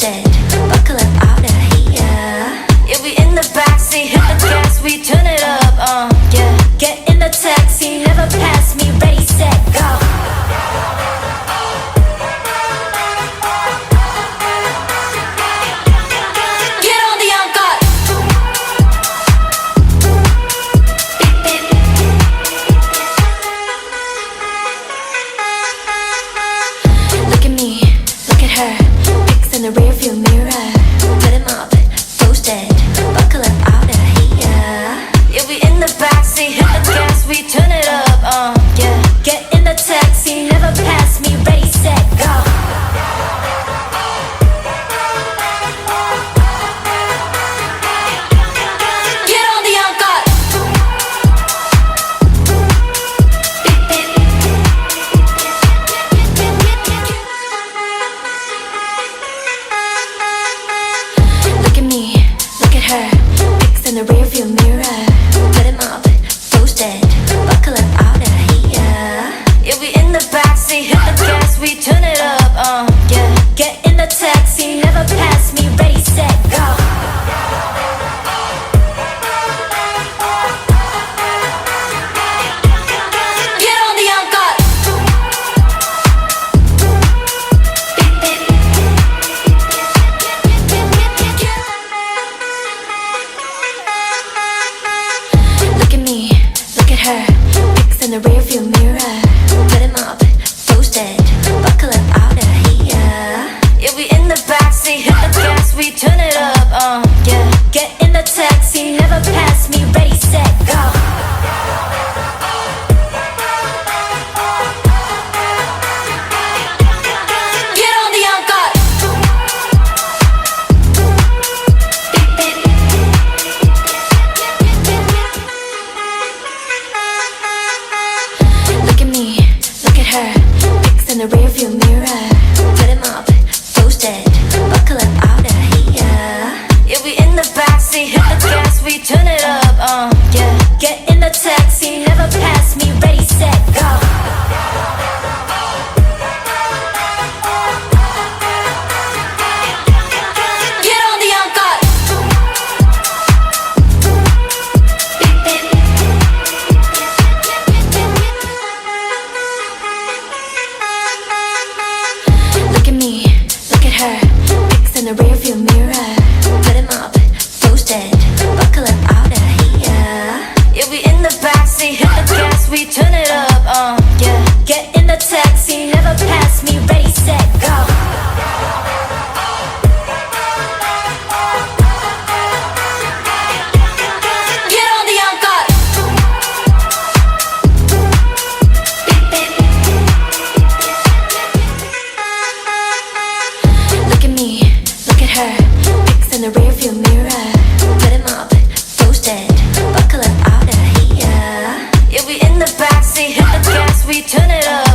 posted. Buckle up out of here. Yeah, we in the backseat, hit the gas, we turn it up. Yeah, get in the taxi, never pass me. Ready, set, go. Get on the encore. Look at me, look at her. Pics in the rearview mirror. Put 'em up, posted. Buckle up out of here. Yeah, we in the backseat, hit the gas, we turn it up. Yeah, get in the taxi, never pass me. Ready, set, go. Get on the encore. Look at me, look at her. Pics in the rearview mirror. Put 'em up, posted. Buckle up out of here. Yeah, we in the backseat, hit the gas, we turn it up. Yeah, get in the taxi, never pass me. Ready, set, go. Get on the encore. Look at me, look at her. Pics in the rearview mirror. Put 'em up, posted. Buckle up out of here. Yeah, we in the backseat, hit the gas, we turn it up. Yeah, get in the taxi, never pass me. Ready, set, go. Get on the encore. Look at me, look at her. Pics in the rearview mirror. Put 'em up, posted. Buckle up out of here. Yeah, we in the backseat, hit the gas, we turn it up. Yeah, get in the taxi, never pass me. Ready, set, go. Get on the encore. Look at me, look at her. Pics in the rearview mirror. Put 'em up, posted. Buckle up out of here. Yeah, we in the backseat, hit the gas, we turn it up. Yeah, get in the taxi, never pass me. Ready, set, go. Get on the encore. Look at me, look at her. Pics in the rearview mirror. Put 'em up, posted. Buckle up out of here. Yeah, we in the backseat, hit the gas, we turn it up.